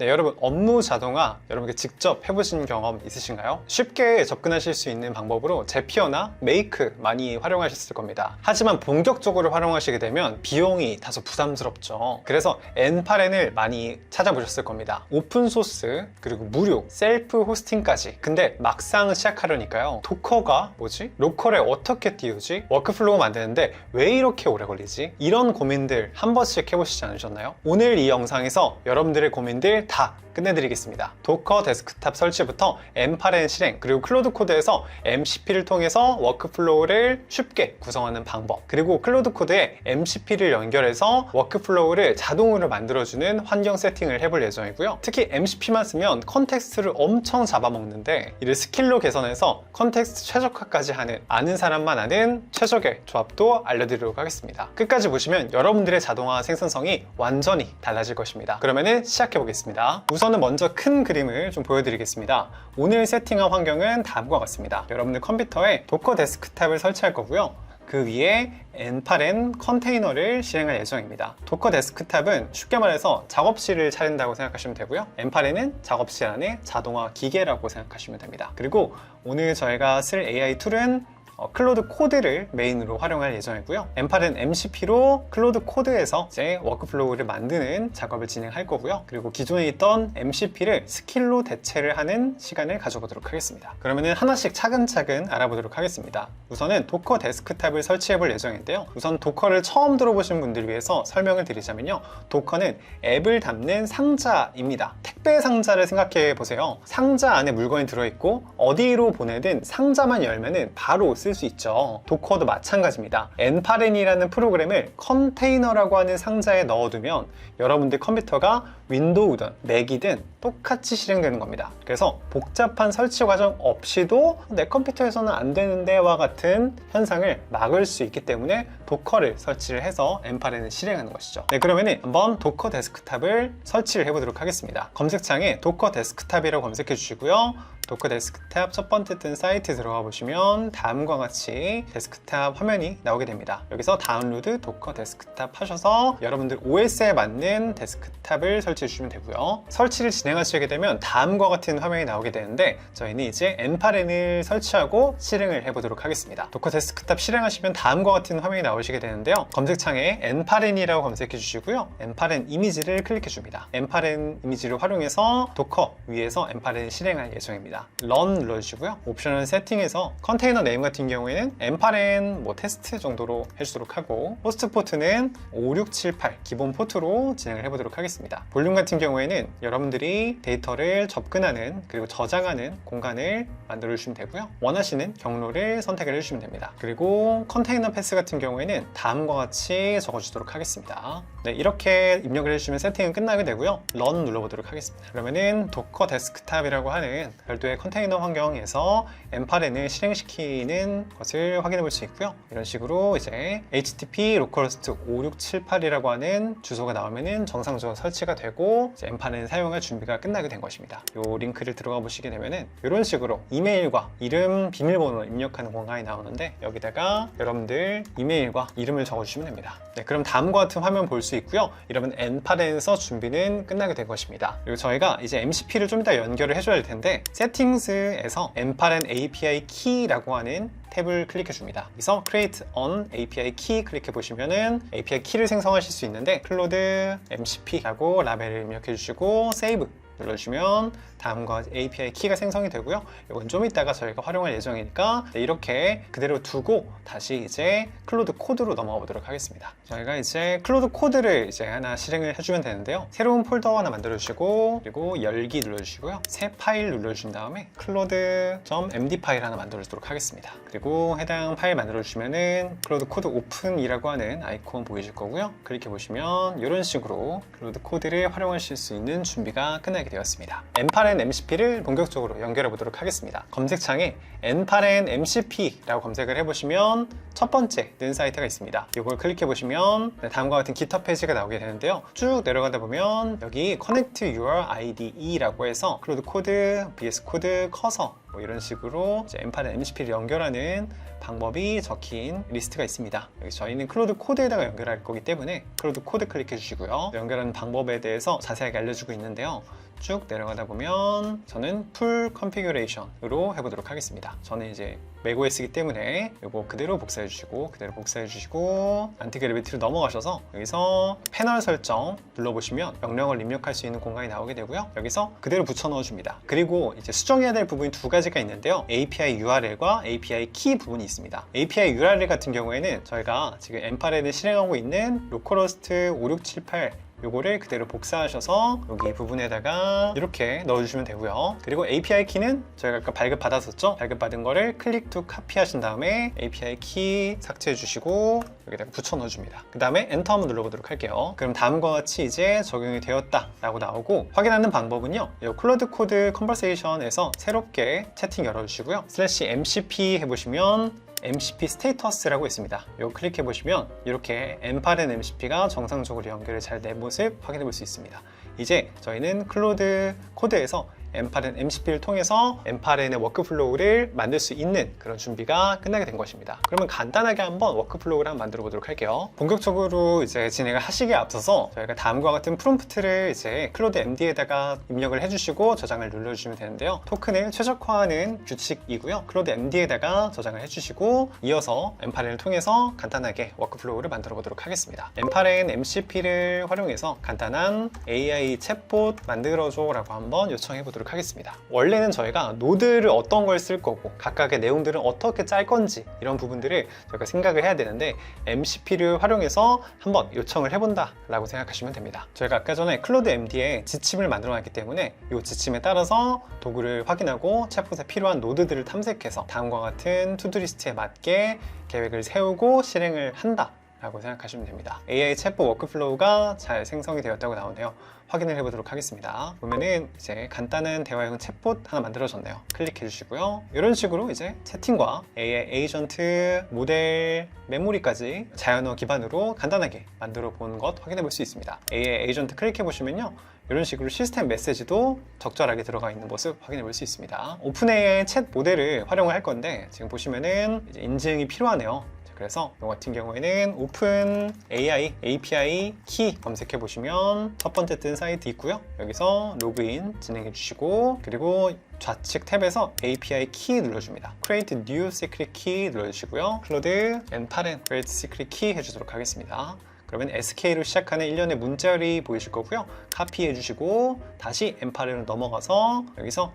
네, 여러분 업무 자동화 여러분께 직접 해보신 경험 있으신가요? 쉽게 접근하실 수 있는 방법으로 제피어나 메이크 많이 활용하셨을 겁니다. 하지만 본격적으로 활용하시게 되면 비용이 다소 부담스럽죠. 그래서 엔파렌을 많이 찾아보셨을 겁니다. 오픈소스 그리고 무료 셀프 호스팅까지. 근데 막상 시작하려니까요, 도커가 뭐지? 로컬에 어떻게 띄우지? 워크플로우 만드는데 왜 이렇게 오래 걸리지? 이런 고민들 한 번씩 해보시지 않으셨나요? 오늘 이 영상에서 여러분들의 고민들 다 끝내드리겠습니다. 도커 데스크탑 설치부터 엔파렌 실행, 그리고 클로드 코드에서 MCP를 통해서 워크플로우를 쉽게 구성하는 방법, 그리고 클로드 코드에 MCP를 연결해서 워크플로우를 자동으로 만들어주는 환경 세팅을 해볼 예정이고요. 특히 MCP만 쓰면 컨텍스트를 엄청 잡아먹는데 이를 스킬로 개선해서 컨텍스트 최적화까지 하는, 아는 사람만 아는 최적의 조합도 알려드리도록 하겠습니다. 끝까지 보시면 여러분들의 자동화 생산성이 완전히 달라질 것입니다. 그러면은 시작해 보겠습니다. 우선은 먼저 큰 그림을 좀 보여드리겠습니다. 오늘 세팅한 환경은 다음과 같습니다. 여러분들 컴퓨터에 도커 데스크탑을 설치할 거고요. 그 위에 엔파렌 컨테이너를 실행할 예정입니다. 도커 데스크탑은 쉽게 말해서 작업실을 차린다고 생각하시면 되고요. 엔파렌은 작업실 안에 자동화 기계라고 생각하시면 됩니다. 그리고 오늘 저희가 쓸 AI 툴은 클로드 코드를 메인으로 활용할 예정이고요. 엔파렌 MCP로 클로드 코드에서 이제 워크플로우를 만드는 작업을 진행할 거고요. 그리고 기존에 있던 MCP를 스킬로 대체를 하는 시간을 가져보도록 하겠습니다. 그러면은 하나씩 차근차근 알아보도록 하겠습니다. 우선은 도커 데스크탑을 설치해 볼 예정인데요. 우선 도커를 처음 들어보신 분들을 위해서 설명을 드리자면요, 도커는 앱을 담는 상자입니다. 택배 상자를 생각해 보세요. 상자 안에 물건이 들어있고 어디로 보내든 상자만 열면은 바로 쓸 수 있죠. 도커도 마찬가지입니다. 엔파렌이라는 프로그램을 컨테이너라고 하는 상자에 넣어두면 여러분들 컴퓨터가 윈도우든 맥이든 똑같이 실행되는 겁니다. 그래서 복잡한 설치 과정 없이도 내 컴퓨터에서는 안 되는데와 같은 현상을 막을 수 있기 때문에 도커를 설치를 해서 엔파렌을 실행하는 것이죠. 네, 그러면 한번 도커 데스크탑을 설치를 해보도록 하겠습니다. 검색창에 도커 데스크탑이라고 검색해 주시고요. 도커 데스크탑 첫 번째 뜬 사이트 들어가 보시면 다음과 같이 데스크탑 화면이 나오게 됩니다. 여기서 다운로드 도커 데스크탑 하셔서 여러분들 OS에 맞는 데스크탑을 설치해 주시면 되고요. 설치를 진행하시게 되면 다음과 같은 화면이 나오게 되는데 저희는 이제 엔파렌을 설치하고 실행을 해보도록 하겠습니다. 도커 데스크탑 실행하시면 다음과 같은 화면이 나오시게 되는데요. 검색창에 엔파렌이라고 검색해 주시고요. 엔파렌 이미지를 클릭해 줍니다. 엔파렌 이미지를 활용해서 도커 위에서 엔파렌을 실행할 예정입니다. 런 눌러주시고요. 옵션을 세팅해서 컨테이너 네임 같은 경우에는 엔파렌 테스트 정도로 해주도록 하고, 호스트 포트는 5678 기본 포트로 진행을 해보도록 하겠습니다. 볼륨 같은 경우에는 여러분들이 데이터를 접근하는 그리고 저장하는 공간을 만들어 주시면 되고요. 원하시는 경로를 선택을 해주시면 됩니다. 그리고 컨테이너 패스 같은 경우에는 다음과 같이 적어주도록 하겠습니다. 네, 이렇게 입력을 해주시면 세팅은 끝나게 되고요. 런 눌러보도록 하겠습니다. 그러면은 도커 데스크탑이라고 하는 별도의 컨테이너 환경에서 엔파렌을 실행시키는 것을 확인해 볼 수 있고요. 이런 식으로 이제 http localhost 5678이라고 하는 주소가 나오면은 정상적으로 설치가 되고 이제 엔파렌 사용할 준비가 끝나게 된 것입니다. 이 링크를 들어가 보시게 되면은 이런 식으로 이메일과 이름, 비밀번호를 입력하는 공간이 나오는데 여기다가 여러분들 이메일과 이름을 적어주시면 됩니다. 네, 그럼 다음과 같은 화면 볼 수 있고요. 이러면 엔파렌에서 준비는 끝나게 된 것입니다. 그리고 저희가 이제 MCP를 좀 이따 연결을 해줘야 할 텐데 세팅스에서 엔파렌 API Key라고 하는 탭을 클릭해 줍니다. 여기서 Create on API Key 클릭해 보시면은 API 키를 생성하실 수 있는데 클로드 MCP라고 라벨을 입력해 주시고 Save 눌러주시면 다음과 API 키가 생성이 되고요. 이건 좀 이따가 저희가 활용할 예정이니까 이렇게 그대로 두고 다시 이제 클로드 코드로 넘어가 보도록 하겠습니다. 저희가 이제 클로드 코드를 이제 하나 실행을 해주면 되는데요. 새로운 폴더 하나 만들어 주시고 그리고 열기 눌러주시고요. 새 파일 눌러주신 다음에 클로드.md 파일 하나 만들어 주도록 하겠습니다. 그리고 해당 파일 만들어 주시면은 클로드 코드 오픈이라고 하는 아이콘 보이실 거고요. 클릭해 보시면 이런 식으로 클로드 코드를 활용하실 수 있는 준비가 끝나게 되었습니다. 엔파렌 MCP를 본격적으로 연결해 보도록 하겠습니다. 검색창에 엔파렌 MCP라고 검색을 해보시면 첫 번째 뜬 사이트가 있습니다. 이걸 클릭해 보시면 다음과 같은 GitHub 페이지가 나오게 되는데요. 쭉 내려가다 보면 여기 Connect Your IDE라고 해서 클로드 코드, VS 코드, 커서 뭐 이런 식으로 이제 M8에 MCP를 연결하는 방법이 적힌 리스트가 있습니다. 여기 저희는 클로드 코드에다가 연결할 거기 때문에 클로드 코드 클릭해 주시고요. 연결하는 방법에 대해서 자세하게 알려주고 있는데요. 쭉 내려가다 보면 저는 풀 컨피규레이션으로 해보도록 하겠습니다. 저는 이제 맥OS이기 때문에 이거 그대로 복사해 주시고 그대로 복사해 주시고 안티그래비티로 넘어가셔서 여기서 패널 설정 눌러보시면 명령을 입력할 수 있는 공간이 나오게 되고요. 여기서 그대로 붙여 넣어 줍니다. 그리고 이제 수정해야 될 부분이 두 가지가 있는데요. API URL과 API 키 부분이 있습니다. API URL 같은 경우에는 저희가 지금 M8에는 실행하고 있는 로컬호스트 5678 요거를 그대로 복사하셔서 여기 부분에다가 이렇게 넣어주시면 되고요. 그리고 API 키는 저희가 아까 발급 받았었죠? 발급 받은 거를 클릭 투 카피 하신 다음에 API 키 삭제해 주시고 여기다가 붙여 넣어줍니다. 그 다음에 엔터 한번 눌러보도록 할게요. 그럼 다음과 같이 이제 적용이 되었다 라고 나오고 확인하는 방법은요. 이 클로드 코드 컨버세이션에서 새롭게 채팅 열어주시고요. /MCP 해보시면 MCP 스테이터스라고 있습니다. 이거 클릭해 보시면 이렇게 M8엔 MCP가 정상적으로 연결이 잘 된 모습 확인해 볼 수 있습니다. 이제 저희는 클로드 코드에서 M8엔 MCP를 통해서 M8엔의 워크플로우를 만들 수 있는 그런 준비가 끝나게 된 것입니다. 그러면 간단하게 한번 워크플로우를 한번 만들어 보도록 할게요. 본격적으로 이제 진행을 하시기에 앞서서 저희가 다음과 같은 프롬프트를 이제 클로드 MD에다가 입력을 해주시고 저장을 눌러주시면 되는데요. 토큰을 최적화하는 규칙이고요. 클로드 MD에다가 저장을 해주시고 이어서 M8엔을 통해서 간단하게 워크플로우를 만들어 보도록 하겠습니다. M8엔 MCP를 활용해서 간단한 AI 챗봇 만들어줘 라고 한번 요청해 보도록 하겠습니다. 원래는 저희가 노드를 어떤 걸 쓸 거고 각각의 내용들은 어떻게 짤 건지 이런 부분들을 저희가 생각을 해야 되는데 MCP를 활용해서 한번 요청을 해본다 라고 생각하시면 됩니다. 저희가 아까 전에 클로드 MD에 지침을 만들어 놨기 때문에 이 지침에 따라서 도구를 확인하고 챗봇에 필요한 노드들을 탐색해서 다음과 같은 투두리스트에 맞게 계획을 세우고 실행을 한다 라고 생각하시면 됩니다. AI 챗봇 워크플로우가 잘 생성이 되었다고 나오네요. 확인을 해보도록 하겠습니다. 보면은 이제 간단한 대화형 챗봇 하나 만들어졌네요. 클릭해 주시고요. 이런 식으로 이제 채팅과 AI 에이전트, 모델, 메모리까지 자연어 기반으로 간단하게 만들어 보는 것 확인해 볼 수 있습니다. AI 에이전트 클릭해 보시면요. 이런 식으로 시스템 메시지도 적절하게 들어가 있는 모습 확인해 볼 수 있습니다. 오픈AI 챗 모델을 활용을 할 건데 지금 보시면은 이제 인증이 필요하네요. 그래서 이 같은 경우에는 오픈 AI API 키 검색해 보시면 첫 번째 뜬 사이트 있고요. 여기서 로그인 진행해 주시고 그리고 좌측 탭에서 API 키 눌러줍니다. Create New Secret Key 눌러주시고요. 클로드 M8엔 Create Secret Key 해주도록 하겠습니다. 그러면 SK로 시작하는 일련의 문자열이 보이실 거고요. 카피해 주시고 다시 M8로 넘어가서 여기서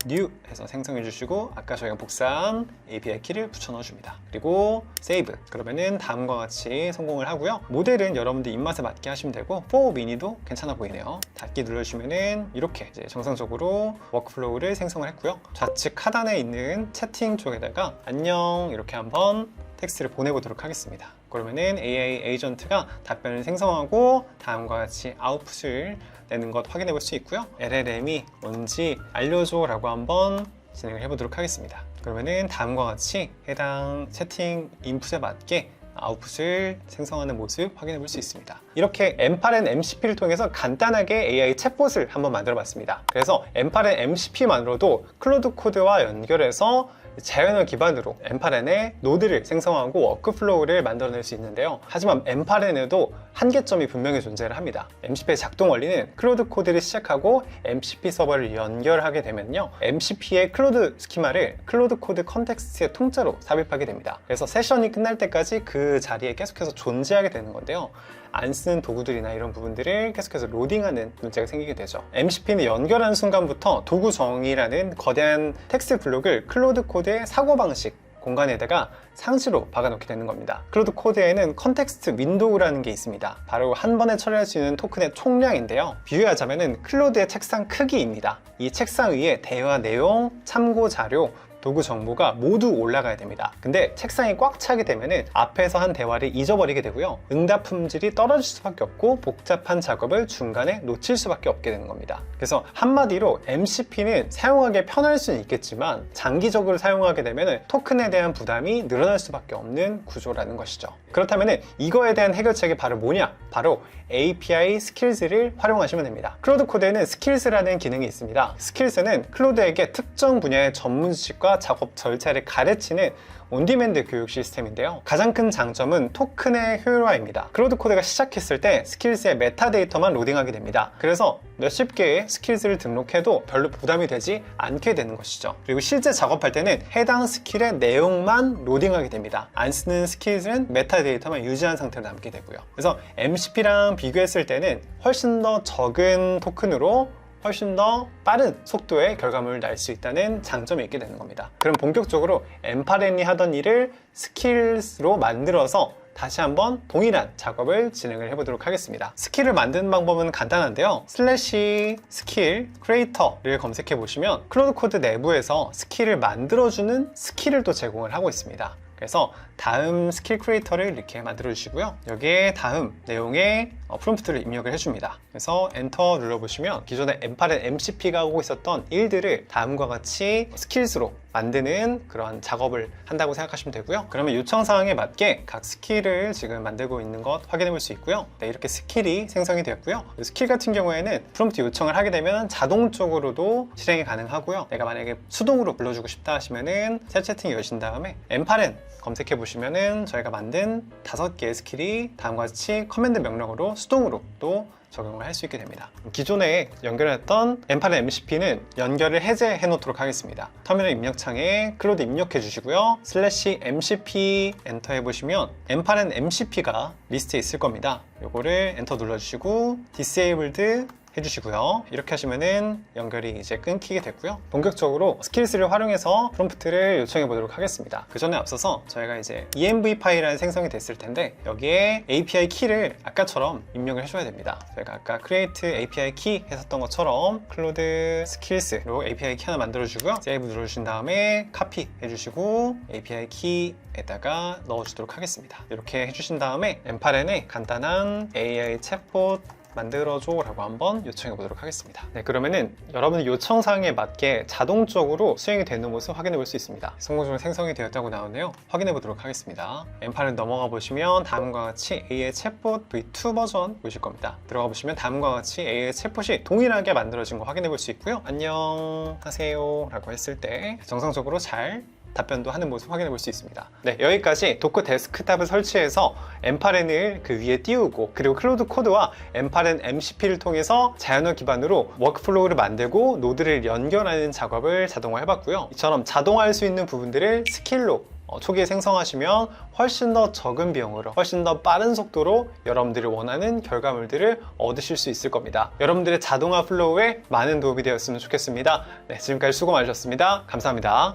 new 해서 생성해 주시고 아까 저희가 복사한 API 키를 붙여 넣어 줍니다. 그리고 save 그러면은 다음과 같이 성공을 하고요. 모델은 여러분들 입맛에 맞게 하시면 되고 for mini도 괜찮아 보이네요. 닫기 눌러주시면은 이렇게 이제 정상적으로 워크플로우를 생성을 했고요. 좌측 하단에 있는 채팅 쪽에다가 안녕 이렇게 한번 텍스트를 보내보도록 하겠습니다. 그러면은 AI 에이전트가 답변을 생성하고 다음과 같이 아웃풋을 내는 것 확인해 볼 수 있고요. LLM이 뭔지 알려줘 라고 한번 진행을 해보도록 하겠습니다. 그러면은 다음과 같이 해당 채팅 인풋에 맞게 아웃풋을 생성하는 모습 확인해 볼 수 있습니다. 이렇게 M8엔 MCP를 통해서 간단하게 AI 챗봇을 한번 만들어 봤습니다. 그래서 M8엔 MCP만으로도 클로드 코드와 연결해서 자연어 기반으로 M8엔에 노드를 생성하고 워크플로우를 만들어낼 수 있는데요. 하지만 M8엔에도 한계점이 분명히 존재를 합니다. MCP의 작동 원리는 클로드 코드를 시작하고 MCP 서버를 연결하게 되면요. MCP의 클로드 스키마를 클로드 코드 컨텍스트의 통째로 삽입하게 됩니다. 그래서 세션이 끝날 때까지 그 자리에 계속해서 존재하게 되는 건데요. 안 쓰는 도구들이나 이런 부분들을 계속해서 로딩하는 문제가 생기게 되죠. MCP는 연결하는 순간부터 도구 정의라는 거대한 텍스트 블록을 클로드 코드의 사고방식 공간에다가 상시로 박아놓게 되는 겁니다. 클로드 코드에는 컨텍스트 윈도우라는 게 있습니다. 바로 한 번에 처리할 수 있는 토큰의 총량인데요. 비유하자면 클로드의 책상 크기입니다. 이 책상 위에 대화 내용, 참고 자료, 도구 정보가 모두 올라가야 됩니다. 근데 책상이 꽉 차게 되면 앞에서 한 대화를 잊어버리게 되고요. 응답 품질이 떨어질 수밖에 없고 복잡한 작업을 중간에 놓칠 수밖에 없게 되는 겁니다. 그래서 한마디로 MCP는 사용하기 편할 수는 있겠지만 장기적으로 사용하게 되면 토큰에 대한 부담이 늘어날 수밖에 없는 구조라는 것이죠. 그렇다면 이거에 대한 해결책이 바로 뭐냐? 바로 API 스킬즈를 활용하시면 됩니다. 클로드 코드에는 스킬즈라는 기능이 있습니다. 스킬즈는 클로드에게 특정 분야의 전문 지식과 작업 절차를 가르치는 온디맨드 교육 시스템인데요. 가장 큰 장점은 토큰의 효율화입니다. 클로드 코드가 시작했을 때 스킬즈의 메타데이터만 로딩하게 됩니다. 그래서 몇십 개의 스킬즈를 등록해도 별로 부담이 되지 않게 되는 것이죠. 그리고 실제 작업할 때는 해당 스킬의 내용만 로딩하게 됩니다. 안 쓰는 스킬즈는 메타데이터만 유지한 상태로 남게 되고요. 그래서 MCP랑 비교했을 때는 훨씬 더 적은 토큰으로 훨씬 더 빠른 속도의 결과물을 낼 수 있다는 장점이 있게 되는 겁니다. 그럼 본격적으로 엠파렌이 하던 일을 스킬로 만들어서 다시 한번 동일한 작업을 진행을 해보도록 하겠습니다. 스킬을 만드는 방법은 간단한데요. /스킬 크리에이터를 검색해 보시면 클로드 코드 내부에서 스킬을 만들어주는 스킬을 또 제공을 하고 있습니다. 그래서 다음 스킬 크리에이터를 이렇게 만들어 주시고요. 여기에 다음 내용의 프롬프트를 입력을 해줍니다. 그래서 엔터 눌러보시면 기존에 엠파렌 MCP가 하고 있었던 일들을 다음과 같이 스킬스로 만드는 그런 작업을 한다고 생각하시면 되고요. 그러면 요청사항에 맞게 각 스킬을 지금 만들고 있는 것 확인해 볼 수 있고요. 네, 이렇게 스킬이 생성이 되었고요. 스킬 같은 경우에는 프롬프트 요청을 하게 되면 자동적으로도 실행이 가능하고요. 내가 만약에 수동으로 불러주고 싶다 하시면은 새 채팅 여신 다음에 엠파렌 검색해 보시면은 저희가 만든 5개의 스킬이 다음과 같이 커맨드 명령으로 수동으로 또 적용을 할 수 있게 됩니다. 기존에 연결했던 엠파렌 MCP는 연결을 해제해 놓도록 하겠습니다. 터미널 입력창에 클로드 입력해 주시고요. /MCP 엔터 해보시면 엠파렌 MCP가 리스트에 있을 겁니다. 요거를 엔터 눌러주시고 디세이블드 해주시고요. 이렇게 하시면은 연결이 이제 끊기게 됐고요. 본격적으로 스킬스를 활용해서 프롬프트를 요청해 보도록 하겠습니다. 그 전에 앞서서 저희가 이제 env 파일이라는 생성이 됐을 텐데 여기에 API 키를 아까처럼 입력을 해줘야 됩니다. 저희가 아까 create API 키 했었던 것처럼 클로드 스킬스로 API 키 하나 만들어주고요. 세이브 눌러주신 다음에 카피 해주시고 API 키에다가 넣어주도록 하겠습니다. 이렇게 해주신 다음에 엠파렌에 간단한 AI 챗봇 만들어줘 라고 한번 요청해 보도록 하겠습니다. 네, 그러면은 여러분의 요청사항에 맞게 자동적으로 수행이 되는 모습 확인해 볼 수 있습니다. 성공적으로 생성이 되었다고 나오네요. 확인해 보도록 하겠습니다. 엠파렌 넘어가 보시면 다음과 같이 AI 챗봇 V2 버전 보실 겁니다. 들어가 보시면 다음과 같이 AI 챗봇이 동일하게 만들어진 거 확인해 볼 수 있고요. 안녕하세요 라고 했을 때 정상적으로 잘 답변도 하는 모습 확인해 볼 수 있습니다. 네, 여기까지 도커 데스크탑을 설치해서 엠파렌을 그 위에 띄우고 그리고 클로드 코드와 엠파렌 MCP를 통해서 자연어 기반으로 워크플로우를 만들고 노드를 연결하는 작업을 자동화 해봤고요. 이처럼 자동화할 수 있는 부분들을 스킬로 초기에 생성하시면 훨씬 더 적은 비용으로 훨씬 더 빠른 속도로 여러분들이 원하는 결과물들을 얻으실 수 있을 겁니다. 여러분들의 자동화 플로우에 많은 도움이 되었으면 좋겠습니다. 네, 지금까지 수고 많으셨습니다. 감사합니다.